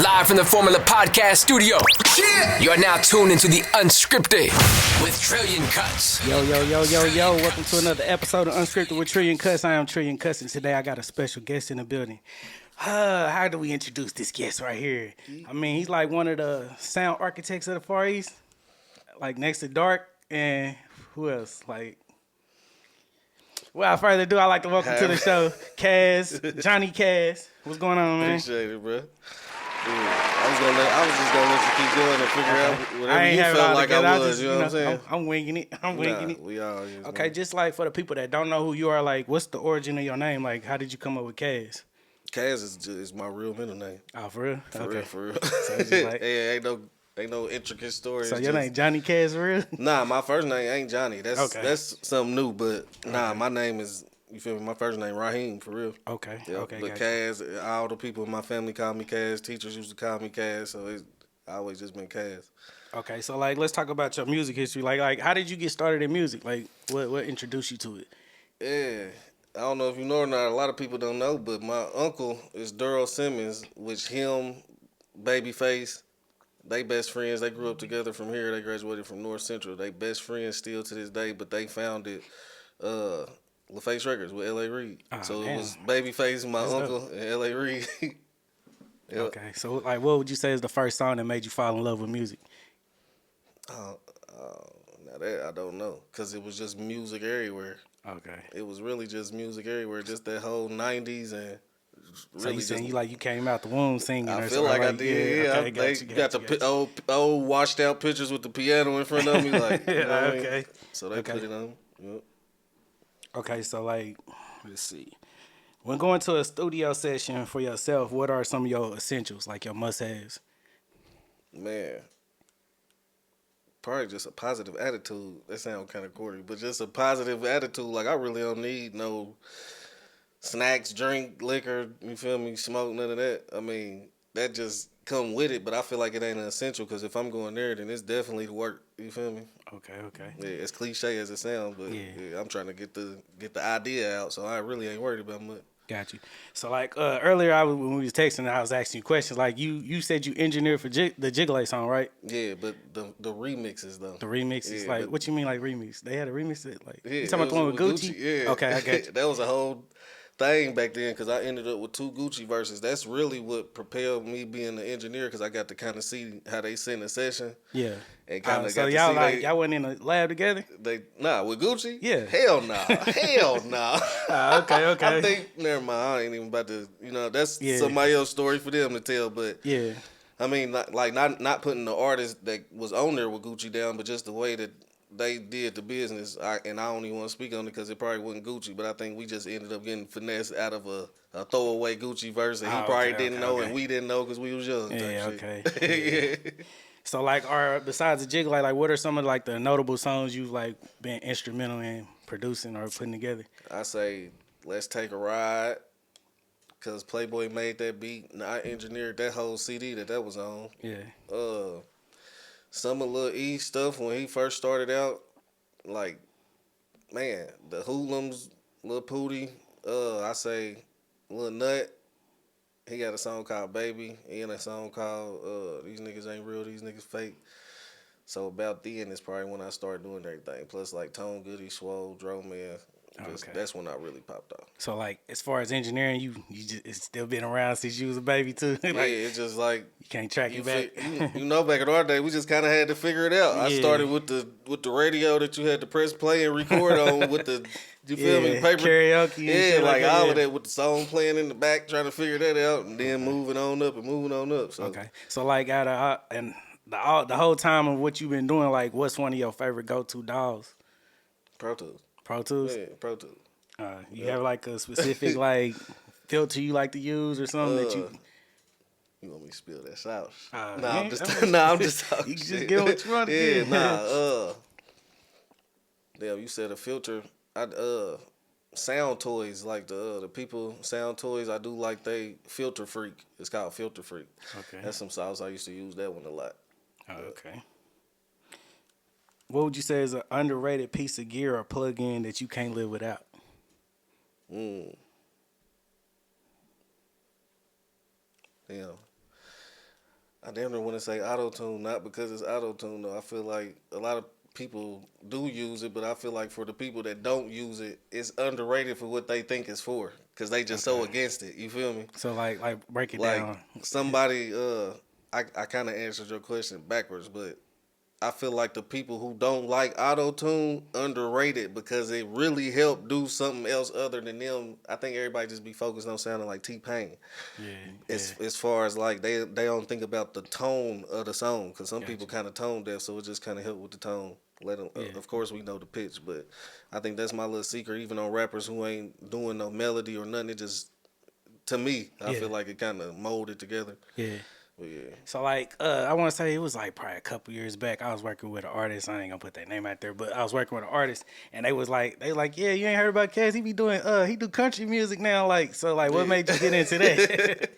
Live from the Formula Podcast studio. You are now tuned into the Unscripted with Trillion Cuts. Yo. Welcome to another episode of Unscripted with Trillion Cuts. I am Trillion Cuts, and today I got a special guest in the building. How do we introduce this guest right here? I mean, he's like one of the sound architects of the Far East, like next to Dark, and who else? Like, without further ado, I'd like to welcome to the show, Kaz, Johnny Kaz. What's going on, man? Appreciate it, bro. I was just gonna let you keep going and figure out whatever you felt like I was. You know what I'm saying? I'm winging it. We all just okay, just like for the people that don't know who you are, like, what's the origin of your name? Like, how did you come up with Kaz? Kaz is my real middle name. Oh, for real? For real. So it's just like, hey, ain't no intricate story. So your name Johnny Kaz for real? Nah, my first name ain't Johnny. That's something new. But okay. My name is. You feel me? My first name Raheem, for real. Okay. Yep. Okay. But Kaz, all the people in my family call me Kaz. Teachers used to call me Kaz, so I always just been Kaz. Okay, so like let's talk about your music history. Like how did you get started in music? Like what introduced you to it? Yeah. I don't know if you know or not. A lot of people don't know, but my uncle is Daryl Simmons, which him, Babyface, they best friends. They grew up together from here. They graduated from North Central. They best friends still to this day, but they founded LaFace Records with L.A. Reid. So damn. It was Babyface, my uncle, and L.A. Reid. Yep. Okay, so like what would you say is the first song that made you fall in love with music? Now that I don't know, because it was just music everywhere. Okay. It was really just music everywhere, just that whole 90s and really so you saying you came out the womb singing? I or feel like I something? did. Yeah, Okay, they got the old washed out pictures with the piano in front of me, like you know what I mean? Okay. So they put it on. Yep. Okay, so like, let's see. When going to a studio session for yourself, what are some of your essentials, like your must-haves? Man, probably just a positive attitude. That sounds kind of corny, but just a positive attitude. Like, I really don't need no snacks, drink, liquor, you feel me, smoke, none of that. I mean, that just come with it, but I feel like it ain't an essential, because if I'm going there, then it's definitely to work. You feel me? Okay. Yeah, as cliche as it sounds, but yeah, I'm trying to get the idea out, so I really ain't worried about much. Got you. So like earlier, when we was texting, I was asking you questions. Like you said you engineered for the Jiggly song, right? Yeah, but the remixes though. The remixes, like what you mean like remix? They had a remix that like you talking about the was one with Gucci? Yeah. Okay, I got you. That was a whole thing back then, because I ended up with 2 Gucci verses. That's really what propelled me being an engineer, because I got to kind of see how they sing a session. Yeah. And kind of so y'all went in the lab together? With Gucci? Yeah. Hell no. Hell no. Okay. I think, never mind, I ain't even about to, that's somebody else's story for them to tell, but yeah. I mean, not putting the artist that was on there with Gucci down, but just the way that they did the business. And I don't even want to speak on it because it probably wasn't Gucci, but I think we just ended up getting finesse out of a throwaway Gucci verse that he probably didn't know and we didn't know because we was young. Yeah, okay. Yeah. So like, besides the Jig, like what are some of like the notable songs you've like been instrumental in producing or putting together? I say Let's Take a Ride, because Playboy made that beat and I engineered that whole CD that was on. Yeah. Some of Lil E stuff when he first started out, like, man, the Hoodlums, Lil Pootie, I say Lil Nut, he got a song called Baby, and a song called These Niggas Ain't Real, These Niggas Fake. So about then is probably when I started doing everything. Plus like Tone Goody, Swole, Dro Man. That's when I really popped off. So like, as far as engineering, you just it's still been around since you was a baby too. Like, yeah, it's just like you can't track you back. Back in our day, we just kind of had to figure it out. I started with the radio that you had to press play and record on with the you feel me paper karaoke. And shit like all of that with the song playing in the back, trying to figure that out, and then moving on up. So. Okay, so like and the whole time of what you've been doing, like what's one of your favorite go-to DAWs? Pro Tools. Pro Tools? Yeah, Pro Tools. You have like a specific like filter you like to use or something that you... You want me to spill that sauce? I'm just talking. You just get what you want to get. Damn, you said a filter. Sound Toys, like the people Sound Toys, I do like they Filter Freak. It's called Filter Freak. Okay. That's some sauce. I used to use that one a lot. Okay. What would you say is an underrated piece of gear or plug-in that you can't live without? Damn. I damn near want to say auto-tune, not because it's auto-tune, though. I feel like a lot of people do use it, but I feel like for the people that don't use it, it's underrated for what they think it's for, because they just so against it. You feel me? So like break it Like down. somebody, I kind of answered your question backwards, but I feel like the people who don't like auto-tune underrated because it really helped do something else other than them. I think everybody just be focused on sounding like T-Pain. Yeah. As far as like they don't think about the tone of the song, because some people kind of tone deaf, so it just kind of help with the tone. Let them. Of course, we know the pitch, but I think that's my little secret. Even on rappers who ain't doing no melody or nothing, it just, to me, I feel like it kind of molded together. Yeah. But yeah. So like I want to say it was like probably a couple years back. I was working with an artist. I ain't gonna put that name out there, but I was working with an artist, and they like, yeah, you ain't heard about Kaz? He be doing he do country music now. Like, so like, what made you get into that?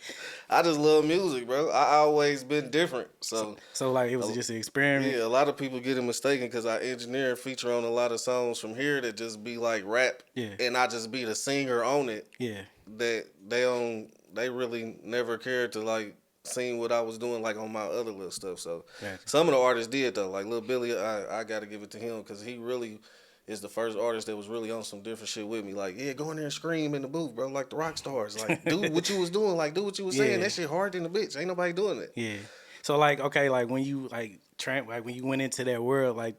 I just love music, bro. I always been different, so like it was just an experiment. Yeah, a lot of people get it mistaken because I engineer and feature on a lot of songs from here that just be like rap, and I just be the singer on it. Yeah, that they really never cared to like seen what I was doing like on my other little stuff. So some of the artists did though, like Lil Billy. I got to give it to him because he really is the first artist that was really on some different shit with me. Like, yeah, go in there and scream in the booth, bro, like the rock stars. Like, do what you was doing. Like, do what you was saying. That shit hard than the bitch. Ain't nobody doing it. Yeah. So like, okay, like when you like when you went into that world, like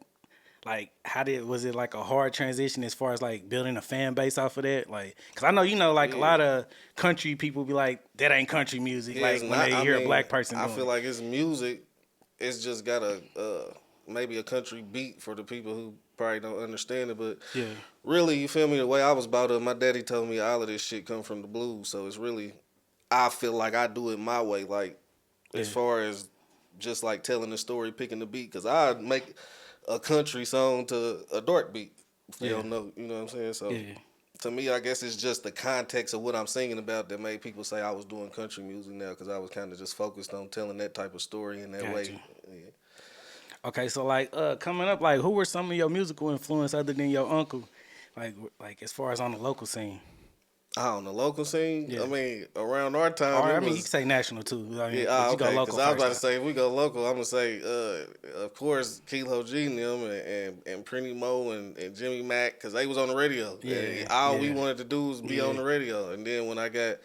was it like a hard transition as far as like building a fan base off of that? Like, cause I know, like a lot of country people be like, that ain't country music. Yeah, like when they hear a black person doing I feel like it's music. It's just got a, maybe a country beat for the people who probably don't understand it. But really, you feel me? The way I was brought up, my daddy told me all of this shit come from the blues. So it's really, I feel like I do it my way. Like, as far as just like telling the story, picking the beat. Cause I make a country song to a dark beat. If you don't know, you know what I'm saying? So to me, I guess it's just the context of what I'm singing about that made people say I was doing country music now, because I was kind of just focused on telling that type of story in that way. Yeah. Okay, so like coming up, like who were some of your musical influence other than your uncle? Like as far as on the local scene? On the local scene? I mean, around our time. Or, I mean, you can say national too. I mean, okay. Because I was about to say, if we go local, I'm going to say, of course, Kilo G and them and Prinny Mo and Jimmy Mack, because they was on the radio. Yeah. All we wanted to do was be on the radio. And then when I got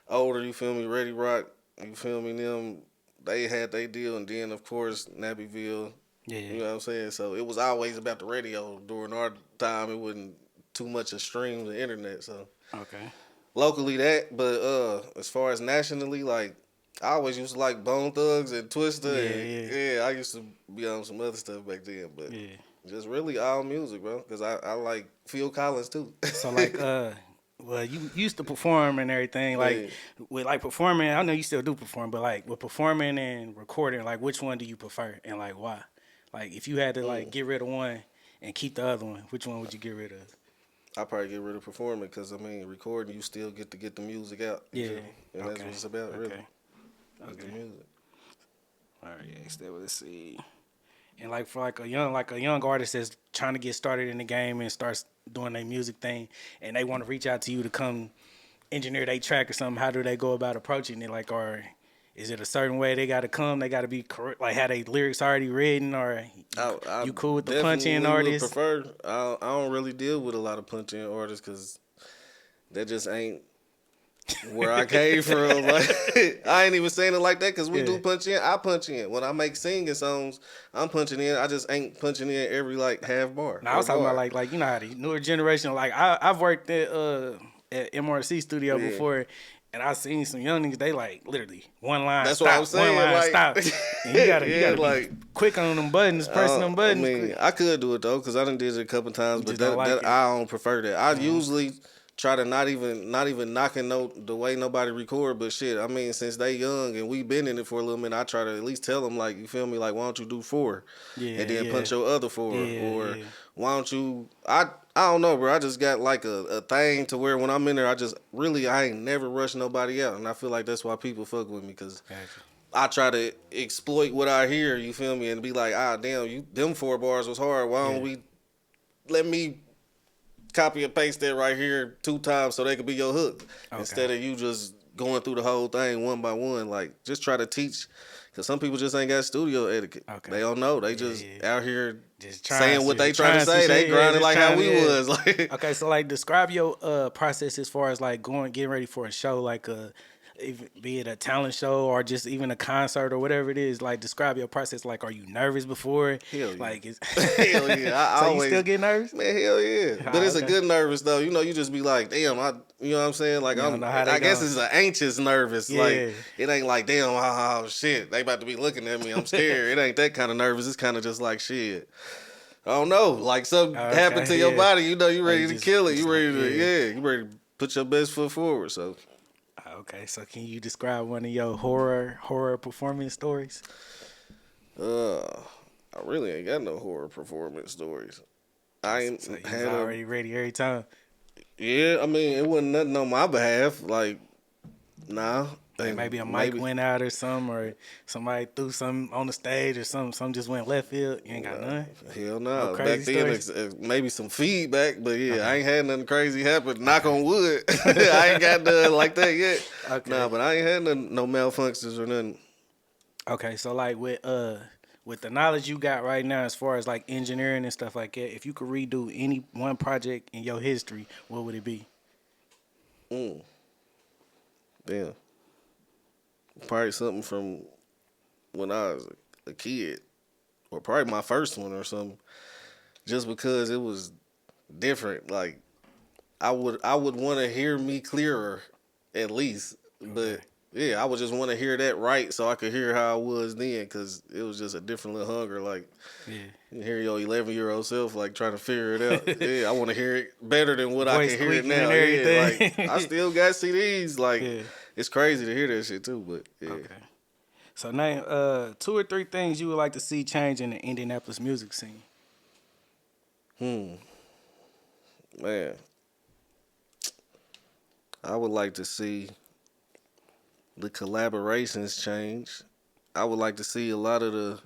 older, you feel me, Ready Rock, you feel me, them, they had their deal. And then, of course, Nappyville. Yeah. You know what I'm saying? So it was always about the radio. During our time, it wasn't too much of streams and internet, so. Okay. Locally that, but as far as nationally, like I always used to like Bone Thugs and Twista. I used to be on some other stuff back then, but just really all music, bro. Because I like Phil Collins too. So like, well, you used to perform and everything. Like with like performing, I know you still do perform, but like with performing and recording, like which one do you prefer and like why? Like if you had to like get rid of one and keep the other one, which one would you get rid of? I'd probably get rid of performing because, I mean, recording, you still get to get the music out. And that's what it's about, really. The music. All right, let's see. And like for like a young artist that's trying to get started in the game and starts doing their music thing, and they want to reach out to you to come engineer their track or something, how do they go about approaching it? Like, or is it a certain way they got to come? They got to be correct, like have they lyrics already written, or you cool with the punch-in artists? I don't really deal with a lot of punch-in artists because that just ain't where I came from. Like, I ain't even saying it like that because we do punch in. I punch in. When I make singing songs, I'm punching in. I just ain't punching in every like half bar. Now I was talking about like you know how the newer generation. Like I've worked at MRC studio before. And I seen some young niggas, they like literally one line. That's stop, what I'm saying. One line like, stop. And you gotta like, be quick on them buttons, pressing them buttons. I mean, I could do it though, because I done did it a couple times, but I don't prefer that. I usually try to not even knocking the way nobody record, but shit, I mean, since they young and we been in it for a little minute, I try to at least tell them, like, you feel me, like, why don't you do 4? And then punch your other 4. Or why don't you, I don't know, bro. I just got like a thing to where when I'm in there, I ain't never rush nobody out. And I feel like that's why people fuck with me, because I try to exploit what I hear, you feel me, and be like, damn, them 4 bars was hard. Why don't we let me copy and paste that right here 2 times so they could be your hook instead of you just going through the whole thing one by one. Like, just try to teach Cause some people just ain't got studio etiquette. Okay. They don't know. They just out here just saying what they trying to say. They grinding like how we was. Like, okay, so like describe your process as far as like getting ready for a show, like be it a talent show or just even a concert or whatever it is. Like describe your process. Like, are you nervous before? Hell yeah. Like, hell yeah. I so always, you still get nervous? Man, hell yeah. But it's okay. a good nervous though. You know, you just be like, damn, you know what I'm saying? Like, I guess it's an anxious nervous. Yeah. Like, it ain't like, damn, oh shit, they about to be looking at me. I'm scared. It ain't that kind of nervous. It's kind of just like, shit, I don't know. Like, something happened to your body. You know, you ready to kill it. You ready to, you ready to put your best foot forward. So. Okay, so can you describe one of your horror performance stories? I really ain't got no horror performance stories. I ain't so you already ready every time. Yeah, I mean, it wasn't nothing on my behalf. Like, nah. Like maybe a mic went out or something, or somebody threw something on the stage or something just went left field. You ain't got none? Hell no. No Back then, maybe some feedback, but yeah, I ain't had nothing crazy happen. Knock on wood. I ain't got nothing like that yet. Okay. Nah, but I ain't had no malfunctions or nothing. Okay, so like with the knowledge you got right now as far as like engineering and stuff like that, if you could redo any one project in your history, what would it be? Damn. Probably something from when I was a kid, or probably my first one or something, just because it was different. Like, I would want to hear me clearer, at least. But yeah, I would just want to hear that right, so I could hear how I was then, because it was just a different little hunger. Like, you hear your 11-year-old self like trying to figure it out. Yeah, I want to hear it better than what I can hear it now. Yeah, like I still got CDs. Like, it's crazy to hear that shit too. But yeah. Okay. So name 2 or 3 things you would like to see change in the Indianapolis music scene. Man, I would like to see the collaborations change. I would like to see a lot of the,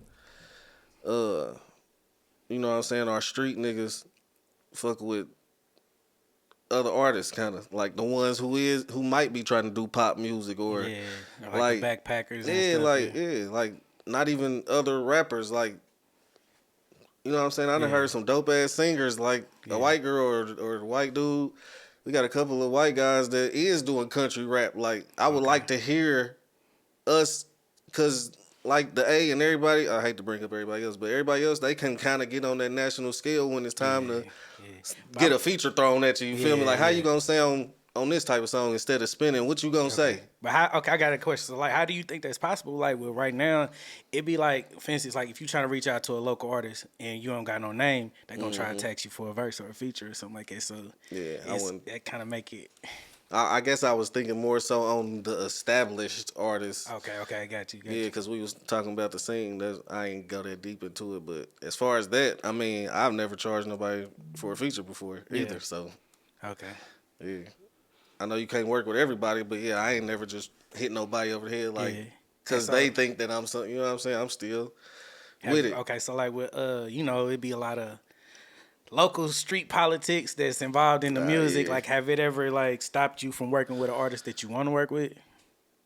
you know what I'm saying, our street niggas fuck with other artists, kind of like the ones who might be trying to do pop music or like the backpackers. And stuff, like not even other rappers. Like, you know what I'm saying? I done heard some dope ass singers like a white girl or a white dude. We got a couple of white guys that is doing country rap. Like, I would like to hear us, cause like the A and everybody, I hate to bring up everybody else, but everybody else, they can kind of get on that national scale when it's time to get a feature thrown at you. You feel me? Like, how you gonna sound on this type of song instead of spinning? What you gonna say? But I got a question. So, like, how do you think that's possible? Like, well, right now, it be like, for instance, like if you trying to reach out to a local artist and you don't got no name, they gonna try to text you for a verse or a feature or something like that. So I wouldn't. That kind of make it. I guess I was thinking more so on the established artists. Okay, I got you. Yeah, because we was talking about the scene. I ain't go that deep into it, but as far as that, I mean, I've never charged nobody for a feature before either. So, yeah, I know you can't work with everybody, but yeah, I ain't never just hit nobody over the head like because they think that I'm something. You know what I'm saying? I'm still with it. Okay, so like with you know, it'd be a lot of local street politics that's involved in the music. Like, have it ever like stopped you from working with an artist that you want to work with?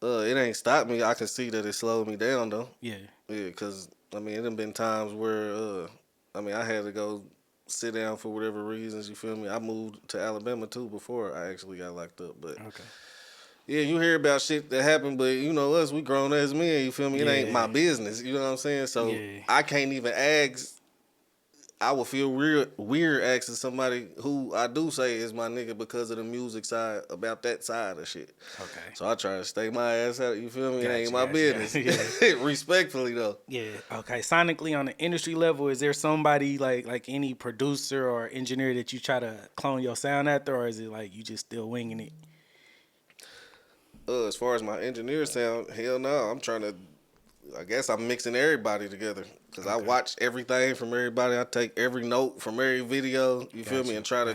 It ain't stopped me. I can see that it slowed me down though. Yeah, because I mean, it done been times where I mean, I had to go sit down for whatever reasons. You feel me? I moved to Alabama too before I actually got locked up. But yeah, you hear about shit that happened, but you know us, we grown as men. You feel me? It ain't my business. You know what I'm saying? So I can't even ask. I would feel weird asking somebody who I do say is my nigga because of the music side about that side of shit. Okay. So I try to stay my ass out. You feel me? It ain't my business. Respectfully though. Yeah. Okay. Sonically, on the industry level, is there somebody like any producer or engineer that you try to clone your sound after, or is it like you just still winging it? As far as my engineer sound, hell no. I guess I'm mixing everybody together. Because I watch everything from everybody. I take every note from every video, you feel me, and try to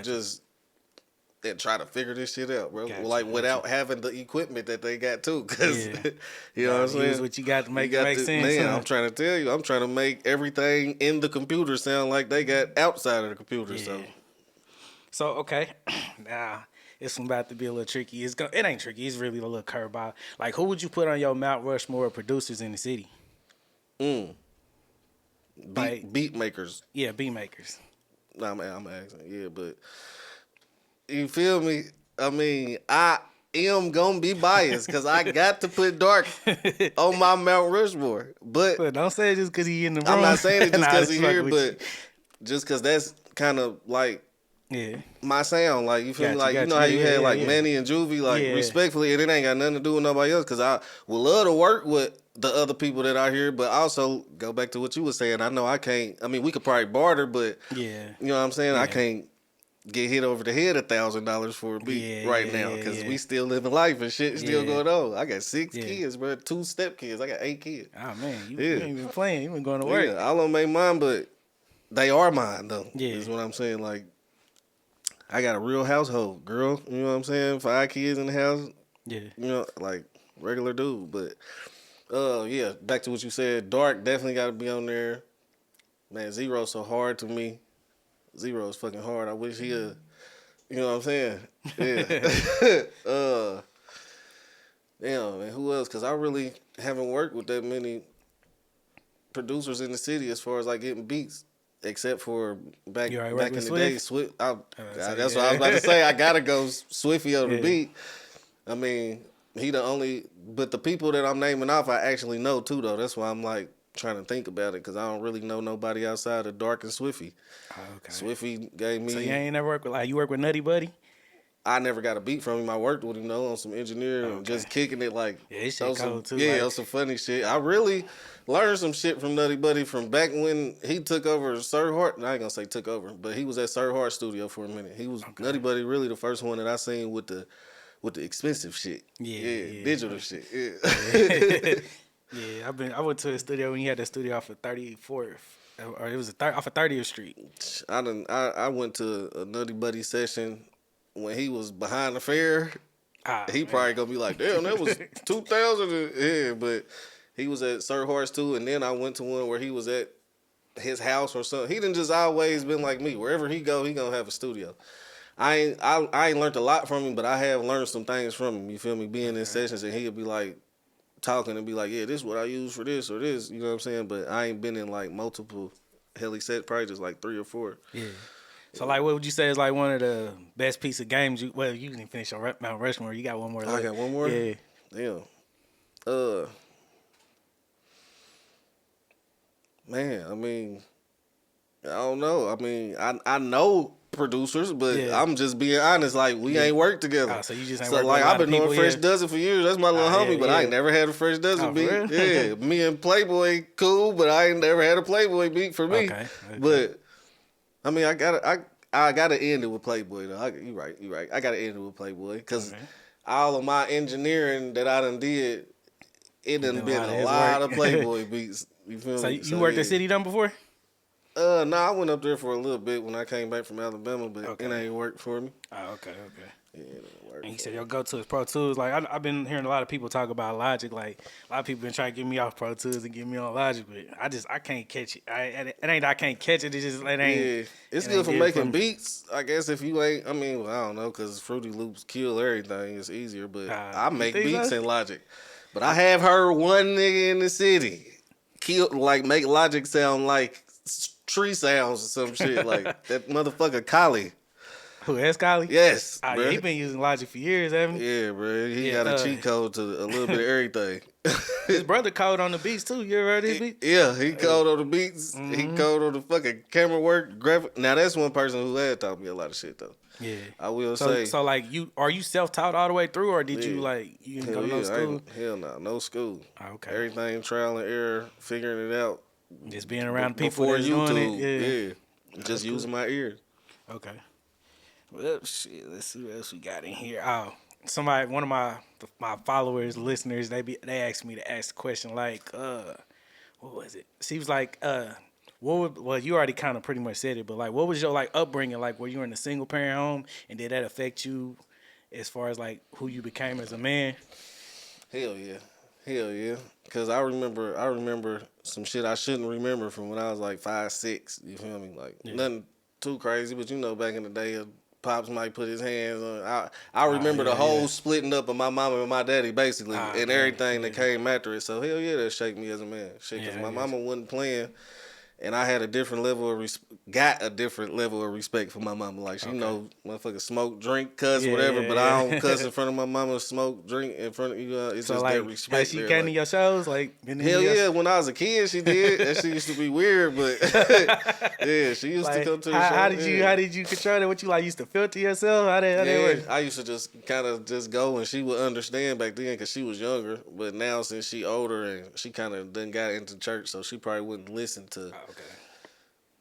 figure this shit out, bro. Without having the equipment that they got too. Because, you know what I'm saying? Use what you got to make it make sense. Man, I'm trying to tell you, I'm trying to make everything in the computer sound like they got outside of the computer. So okay. Now, it's about to be a little tricky. It ain't tricky. It's really a little curveball. Like, who would you put on your Mount Rushmore of producers in the city? Beat makers. Yeah, beat makers. Nah, I'm asking. Yeah, but you feel me? I mean, I am gonna be biased because I got to put Dark on my Mount Rushmore. But Don't say it just because he in the room. I'm not saying it just because just he here, but just because that's kind of like my sound. Like, you feel me? Like, you know how you had like Manny and Juvie, like respectfully, and it ain't got nothing to do with nobody else because I would love to work with the other people that are here, but also go back to what you were saying. I know I can't. I mean, we could probably barter, but you know what I'm saying? I can't get hit over the head $1,000 for a beat right now because we still living life and shit still going on. I got 6 kids, bro. 2 step kids. I got 8 kids. Oh man, you ain't even playing. You been going to work. Yeah, I don't make mine, but they are mine though. Yeah, is what I'm saying. Like, I got a real household, girl. You know what I'm saying? 5 kids in the house. Yeah, you know, like regular dude. But yeah, back to what you said. Dark definitely got to be on there. Man, Zero's so hard to me. Zero is fucking hard. I wish he you know what I'm saying? Yeah. Damn, man, who else? Because I really haven't worked with that many producers in the city as far as like getting beats, except for back in the day. That's what I was about to say. I gotta go Swiffy on the beat. I mean, he the only, but the people that I'm naming off, I actually know too, though. That's why I'm like trying to think about it because I don't really know nobody outside of Dark and Swiffy. Okay. Swiffy gave me. So you ain't never worked with you work with Nutty Buddy? I never got a beat from him. I worked with him though on some engineering and just kicking it like his shit cold too. Yeah, some funny shit. I really learned some shit from Nutty Buddy from back when he took over Sir Hart. I ain't gonna say took over, but he was at Sir Hart studio for a minute. He was Nutty Buddy, really the first one that I seen with the expensive shit. Yeah. Digital shit. Yeah. Yeah, I went to his studio when he had that studio off of 34th, or it was off of 30th Street. I went to a Nutty Buddy session when he was behind the fair. He probably gonna be like, damn, that was 2000. Yeah, but he was at Sir Horse too, and then I went to one where he was at his house or something. He didn't just always been like me. Wherever he go, he gonna have a studio. I ain't learned a lot from him, but I have learned some things from him. You feel me? Being in sessions and he'll be like talking and be like, yeah, this is what I use for this or this. You know what I'm saying? But I ain't been in like multiple heli set, probably just like 3 or 4. Yeah. So like, what would you say is like one of the best piece of games? You didn't finish on Mount Rushmore. You got one more. I got one more. Yeah. Damn. Man, I mean, I don't know. I mean, I know producers, but I'm just being honest. Like, we ain't worked together. So you just ain't so worked like with a lot I've been of people, knowing Fresh Dozen for years. That's my little homie, but I ain't never had a Fresh Dozen beat. Yeah, me and Playboy cool, but I ain't never had a Playboy beat for me. Okay. But I mean, I gotta end it with Playboy though. You right. I gotta end it with Playboy because all of my engineering that I done did, it done been a lot of Playboy beats. You feel me? So you worked at City Dome before? No, I went up there for a little bit when I came back from Alabama, but it ain't worked for me. Oh, okay. Yeah, it didn't work. And he said your go-to is Pro Tools. Like I've been hearing a lot of people talk about Logic. Like a lot of people been trying to get me off Pro Tools and get me on Logic, but I can't catch it. It ain't I can't catch it. It's just it ain't. Yeah, it's good for making beats. I guess if you ain't, I mean, I don't know, because Fruity Loops kill everything. It's easier, but I make beats in Logic. But I have heard one nigga in the city make Logic sound like tree sounds or some shit. Like that motherfucker Kali. Who, S. Kali? Yes. Yeah, he been using Logic for years, haven't he? Yeah, bro. He got a cheat code to a little bit of everything. His brother code on the beats too. You ever heard his beats? Yeah, he code on the beats. Mm-hmm. He code on the fucking camera work, graphic. Now that's one person who had taught me a lot of shit though. Yeah, I will say. So like, are you self-taught all the way through, or did you you didn't go to no school? Hell no, no school. Okay. Everything trial and error, figuring it out. Just being around people before that's YouTube. Doing it. Yeah. Just using my ears. Okay. Well, shit. Let's see what else we got in here. Oh, one of my followers, listeners, they asked me to ask the question like, what was it? She was like, well, you already kind of pretty much said it, but like, what was your like upbringing? Like, were you in a single parent home, and did that affect you as far as like who you became as a man? Hell yeah. Cause I remember some shit I shouldn't remember from when I was like 5, 6. You feel me? Like nothing too crazy, but you know, back in the day, Pops might put his hands on. I remember the whole splitting up of my mama and my daddy, basically, and everything that came after it. So, hell yeah, that shaped me as a man. Shit, because my mama wasn't playing. And I had a different level of respect for my mama. Like, she know, motherfucker smoke, drink, cuss, whatever. But I don't cuss in front of my mama, smoke, drink in front of you. It's so just like, that respect. Has she came to your shows? Like, hell yeah, when I was a kid, she did. That shit used to be weird, but yeah, she used to come to the show. How did you control it? What you like used to filter yourself? How did work? I used to just kind of just go, and she would understand back then because she was younger. But now since she older and she kind of done got into church, so she probably wouldn't listen to.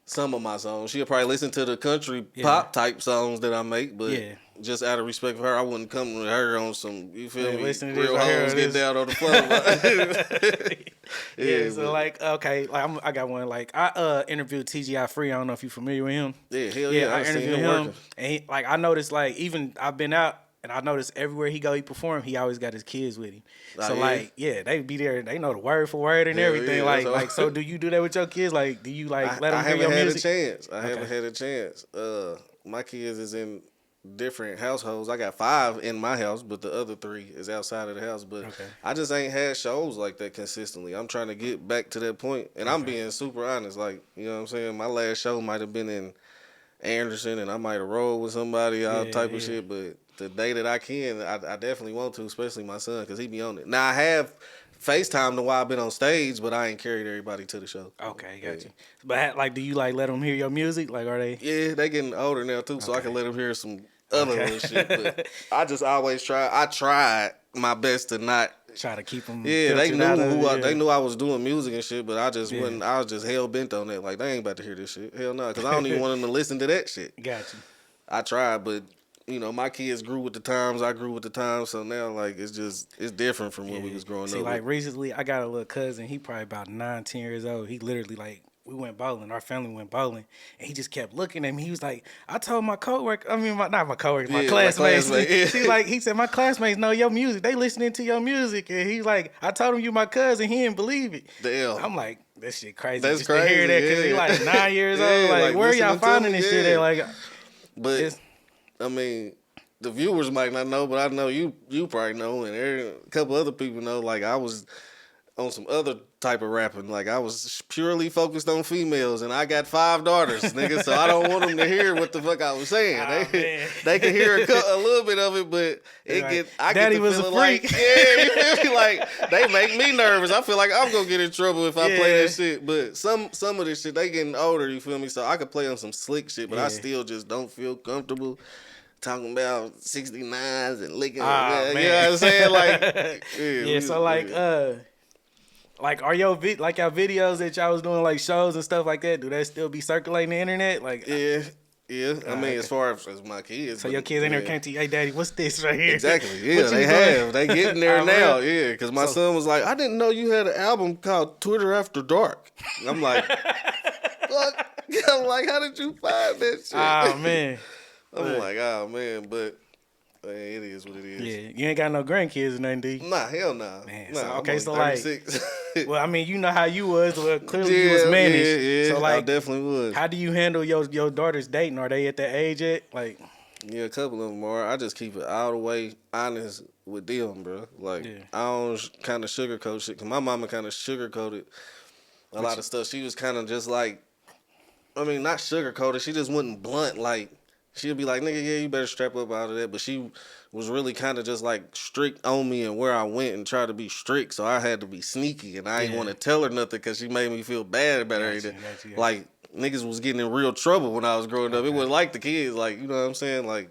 Some of my songs. She'll probably listen to the country pop type songs that I make, but just out of respect for her, I wouldn't come with her on some, you feel me? Real hoes get down on the floor. So like, okay, like I got one. Like I interviewed TGI Free. I don't know if you're familiar with him. Yeah, hell yeah. I interviewed him, and I noticed like even I've been out. And I noticed everywhere he perform, he always got his kids with him. They be there. They know the word for word and everything. So do you do that with your kids? Like, do you let them hear your music? I haven't had a chance. My kids is in different households. I got 5 in my house, but the other 3 is outside of the house. But I just ain't had shows like that consistently. I'm trying to get back to that point, and I'm being super honest. Like, you know what I'm saying? My last show might have been in Anderson, and I might have rolled with somebody, type of shit, but the day that I can, I definitely want to, especially my son, because he be on it. Now, I have FaceTimed while I've been on stage, but I ain't carried everybody to the show. Okay, got you. But, like, do you, like, let them hear your music? Like, are they? Yeah, they getting older now, too, so I can let them hear some other little shit. But I just always tried my best to not try to keep them. Yeah, they knew they knew I was doing music and shit, but I just wasn't. I was just hell bent on that. Like, they ain't about to hear this shit. Hell no, because I don't even want them to listen to that shit. Got you. I tried, but you know, my kids grew with the times. I grew with the times. So now, like, it's different from when we was growing up. See, like, recently, I got a little cousin. He probably about 9, 10 years old. He literally, like, we went bowling. Our family went bowling. And he just kept looking at me. He was like, I told my coworker, not my coworker, my classmates. He said, my classmates know your music. They listening to your music. And he's like, I told him you my cousin. He didn't believe it. Damn. I'm like, that shit crazy. That's just crazy. To hear that, because he like 9 years old. Like, where y'all finding this shit at? Like, but I mean, the viewers might not know, but I know you probably know, and a couple other people know. Like, I was on some other type of rapping. Like, I was purely focused on females, and I got 5 daughters, nigga. So I don't want them to hear what the fuck I was saying. They can hear a little bit of it, but I Daddy get was a freak. Like, you feel me? Like, they make me nervous. I feel like I'm gonna get in trouble if I play that shit. But some of this shit, they getting older. You feel me? So I could play on some slick shit, but I still just don't feel comfortable talking about 69s and licking. You know what I'm saying? Like, so like, are your videos that y'all was doing, like, shows and stuff like that, do they still be circulating the internet? Like, yeah. I mean, as far as my kids. So your kids in there came to you, hey, Daddy, what's this right here? Exactly. Yeah, they have. They getting there now. Yeah, because my son was like, I didn't know you had an album called Twitter After Dark. I'm like, fuck. I'm like, how did you find that shit? Oh, man. I'm like, oh, man, but man, it is what it is. Yeah, you ain't got no grandkids or nothing, do you? Nah, hell nah. Man, nah, so like, well, I mean, you know how you was. Well, clearly you was managed. Yeah, so, like, I definitely was. How do you handle your daughters dating? Are they at that age yet? Like, yeah, a couple of them are. I just keep it all the way honest with them, bro. Like, I don't kind of sugarcoat shit. Cause my mama kind of sugarcoated a lot of stuff. She was kind of just like, I mean, not sugarcoated. She just wasn't blunt. Like, she'd be like, nigga, yeah, you better strap up out of that. But she was really kind of just like strict on me and where I went and tried to be strict. So I had to be sneaky. And I didn't want to tell her nothing because she made me feel bad about everything. Like, niggas was getting in real trouble when I was growing up. It wasn't like the kids. Like, you know what I'm saying? Like,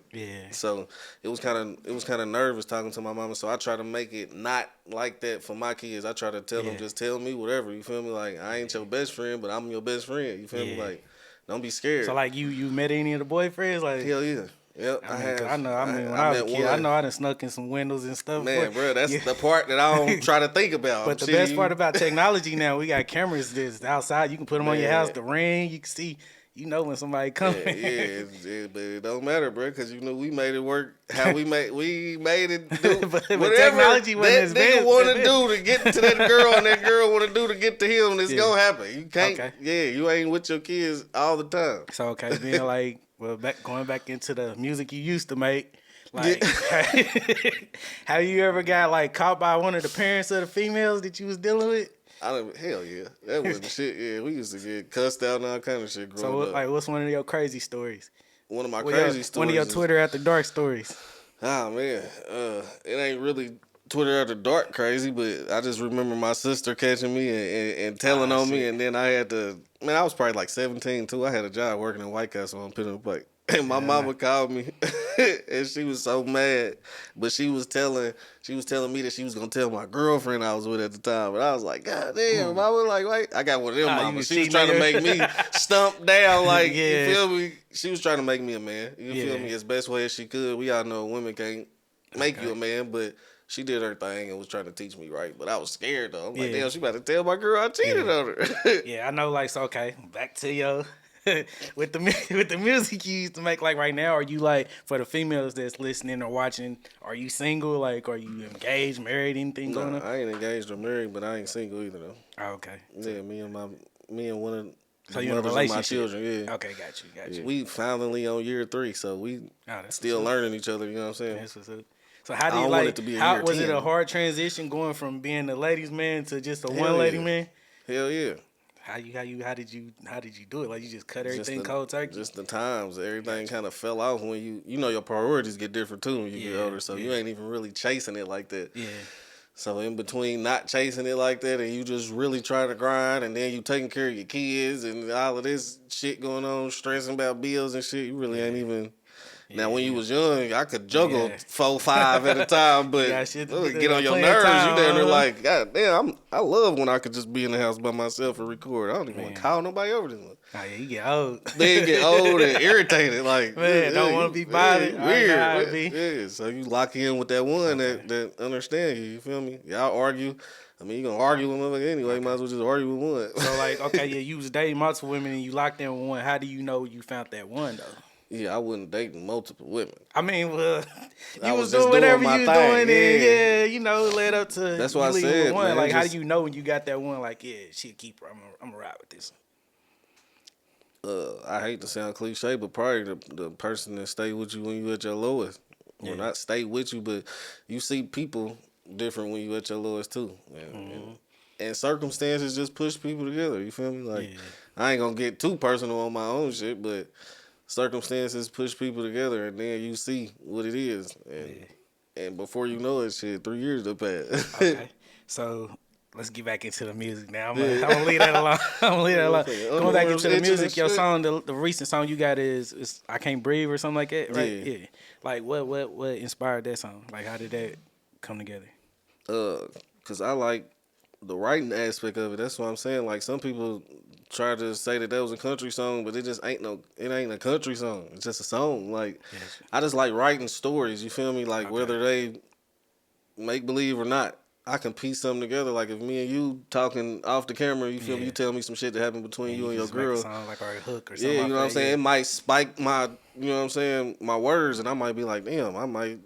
so it was kind of nervous talking to my mama. So I try to make it not like that for my kids. I try to tell them, just tell me whatever. You feel me? Like, I ain't your best friend, but I'm your best friend. You feel me? Like, don't be scared. So, like, you met any of the boyfriends? Like, hell yeah. Yep, I have. I know. I mean, when I was a kid, I know I done snuck in some windows and stuff. Man, bro, that's the part that I don't try to think about. But the best part about technology now, we got cameras that's outside. You can put them on your house, the Ring. You can see You know when somebody coming. But it don't matter, bro, because you know we made it work. How we made it do but whatever technology wasn't that as nigga want to do to get to that girl, and that girl want to do to get to him. It's gonna happen. You can't. Okay. Yeah, you ain't with your kids all the time. So okay, being like, well, going back into the music you used to make. Like, have you ever got like caught by one of the parents of the females that you was dealing with? Hell yeah, that wasn't shit. Yeah, we used to get cussed out and all kind of shit growing up. Like, what's one of your crazy stories? One of my crazy stories. One of your Twitter After Dark stories. Oh man, it ain't really Twitter After Dark crazy, but I just remember my sister catching me and telling on me, and then I had to. Man, I was probably like 17 too. I had a job working in White Castle on Pinnacle Pike. And my mama called me, and she was so mad. But she was telling me that she was gonna tell my girlfriend I was with at the time. But I was like, God damn, mama, like, wait, I got one of them mamas. She was trying to make me stump down, like, you feel me? She was trying to make me a man. You feel me? As best way as she could. We all know women can't make you a man, but she did her thing and was trying to teach me right. But I was scared though. I'm like, damn, she about to tell my girl I cheated on her. Yeah, I know. Like, so okay, back to your. with the music you used to make, like right now, are you like, for the females that's listening or watching, are you single? Like, are you engaged, married, anything going on? I ain't engaged or married, but I ain't single either though. Oh, okay. Yeah, me and one of so the you're in a mothers of relationship? my children. Yeah. Okay, got you. Yeah, we finally on year 3, so we still learning each other. You know what I'm saying? That's what's up. So how do you like? How was it a hard transition going from being a ladies' man to just a one lady man? Hell yeah. How did you do it? Like, you just cut everything cold turkey? Just the times. Everything kind of fell off when you know your priorities get different too when you get older. So you ain't even really chasing it like that. Yeah. So in between not chasing it like that and you just really try to grind and then you taking care of your kids and all of this shit going on, stressing about bills and shit, you really ain't even. Now, when you was young, I could juggle 4, 5 at a time, but get on your nerves. You down there like, God damn, I love when I could just be in the house by myself and record. I don't even want to call nobody over this one. Oh, yeah, you get old. Then you get old and irritated. Like, don't want to be bothered. Weird. Yeah, so you lock in with that one that understand you. You feel me? Y'all argue. I mean, you going to argue with motherfucker anyway. Might as well just argue with one. So, like, okay, you was dating multiple women and you locked in with one. How do you know you found that one, though? Yeah, I wasn't dating multiple women. I mean, well, you was doing whatever you was doing, and led up to. That's what I said, one. Man, like, how do you know when you got that one? Like, yeah, she'll keep her. I'm gonna ride with this. I hate to sound cliche, but probably the person that stay with you when you at your lowest, or not stay with you, but you see people different when you at your lowest too, and circumstances just push people together. You feel me? Like, I ain't gonna get too personal on my own shit, but. Circumstances push people together, and then you see what it is, and before you know it, 3 years have passed. Okay, so let's get back into the music now. I'm gonna leave that alone. Going back into the music, your song, the recent song you got is "I Can't Breathe" or something like that, right? Yeah. Like, what inspired that song? Like, how did that come together? Cause I like the writing aspect of it. That's what I'm saying. Like, some people try to say that was a country song, but it just ain't a country song. It's just a song. Like, I just like writing stories, you feel me? Like, whether they make believe or not, I can piece something together. Like, if me and you talking off the camera, you feel me? You tell me some shit that happened between you and your girl. Sound like our hook or something. Yeah, you know what I'm saying? It might spike my, you know what I'm saying, my words, and I might be like, damn, I might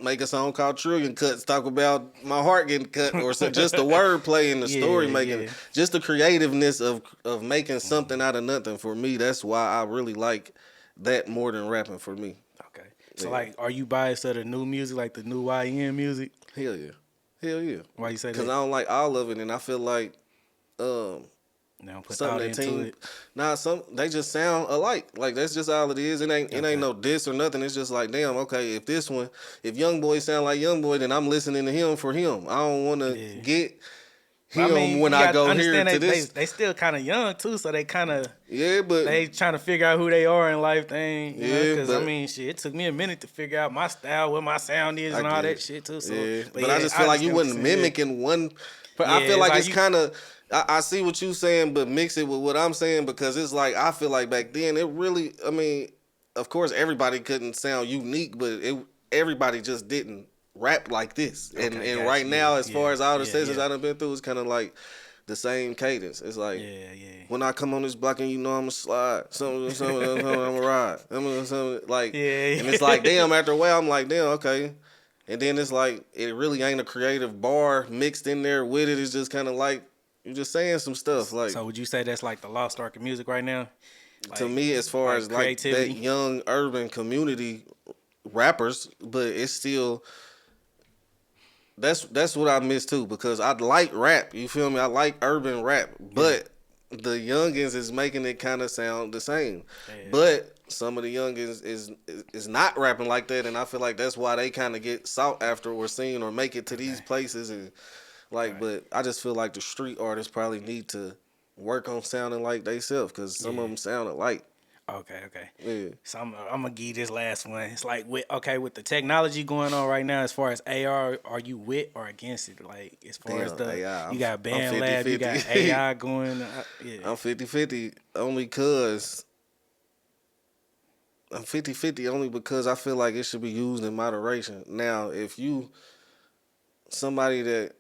make a song called Trillion Cuts, talk about my heart getting cut, or just the wordplay and the story making, just the creativeness of making something out of nothing. For me, that's why I really like that more than rapping for me. Okay. So, like, are you biased to the new music, like the new YN music? Hell yeah. Why you say that? Because I don't like all of it, and I feel like something that team. They just sound alike. Like, that's just all it is. It ain't no diss or nothing. It's just like, damn, okay, if Young Boy sound like Young Boy, then I'm listening to him for him. I don't want to get him when I go here to this. They still kind of young too, so they kind of but they trying to figure out who they are in life. Thing, because I mean, shit, it took me a minute to figure out my style, what my sound is, and all that shit too. So, but I just feel like you wasn't mimicking one. But I feel like it's kind of. I see what you saying, but mix it with what I'm saying, because it's like, I feel like back then it really, I mean, of course everybody couldn't sound unique, but everybody just didn't rap like this. And right now, as far as all the sessions I done been through, it's kind of like the same cadence. It's like, Yeah. when I come on this block and you know I'm gonna slide, something, I'm gonna ride. Like, Yeah. and it's like, damn, after a while, I'm like, damn, okay. And then it's like, it really ain't a creative bar mixed in there with it. It's just kind of like, you're just saying some stuff. Like, So would you say that's like the lost ark of music right now? to me, as far as like creativity? that young urban community rappers, but it's still, that's what I miss too, because I like rap. You feel me? I like urban rap, but the youngins is making it kind of sound the same. Yeah. But some of the youngins is not rapping like that, and I feel like that's why they kind of get sought after or seen or make it to these places, and like. But I just feel like the street artists probably need to work on sounding like they self, because some of them sound alike. Okay. Yeah. So I'm gonna give you this last one. It's like with the technology going on right now, as far as AR, are you with or against it? Like as far as the AI, you got Band I'm Lab, you got 50-50. AI going. Yeah. I'm 50-50 only because I'm 50-50 only because I feel like it should be used in moderation. Now, if you somebody that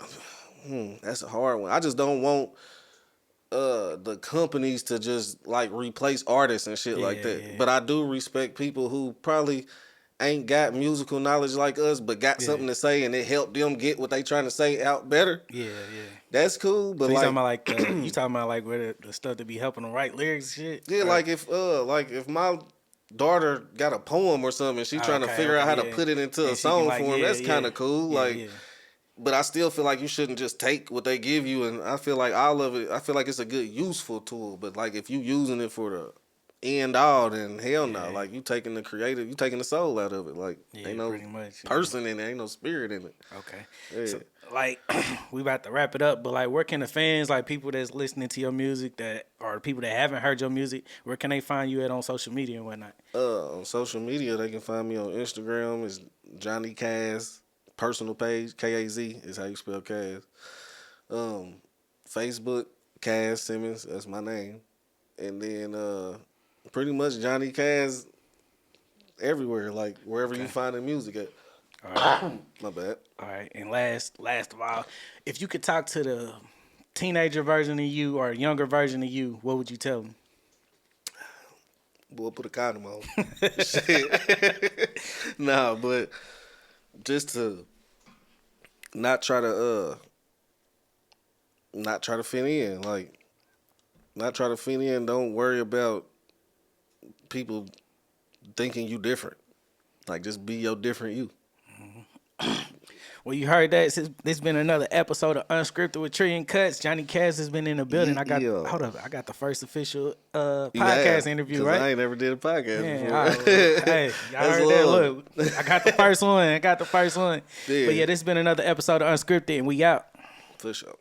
that's a hard one. I just don't want the companies to just like replace artists and shit like that. Yeah. But I do respect people who probably ain't got musical knowledge like us, but got something to say, and it helped them get what they trying to say out better. Yeah. That's cool. But So you like, talking about like you talking about like where the stuff to be helping them write lyrics and shit? yeah, like if my daughter got a poem or something and she trying to figure out how to put it into And a she can, song like, form, that's kind of cool. Yeah. But I still feel like you shouldn't just take what they give you, and I feel like all of it, I feel like it's a good, useful tool. But like if you using it for the end all, then hell no. Like you taking the creative, you taking the soul out of it. Like ain't no pretty much, person in it, ain't no spirit in it. Okay. Yeah. So, like, we about to wrap it up, but like, where can the fans, like people that's listening to your music, that or people that haven't heard your music, where can they find you at on social media and whatnot? On social media, they can find me on Instagram. It's Johnny Kaz. Personal page, Kaz is how you spell Kaz. Facebook, Kaz Simmons, that's my name. And then pretty much Johnny Kaz everywhere, like wherever you find the music at. All right. My bad. All right. And last of all, if you could talk to the teenager version of you or younger version of you, what would you tell them? Boy, put a condom on. Shit. Nah, but just to not try to fit in. Like, not try to fit in. Don't worry about people thinking you different. Like, just be your different you. Well, you heard that. This has been another episode of Unscripted with Trillion Cuts. Johnny Kaz has been in the building. I got the first official podcast interview, right? I ain't never did a podcast before. Hey, y'all heard that? Look, I got the first one. Yeah. But yeah, this has been another episode of Unscripted, and we out. For sure.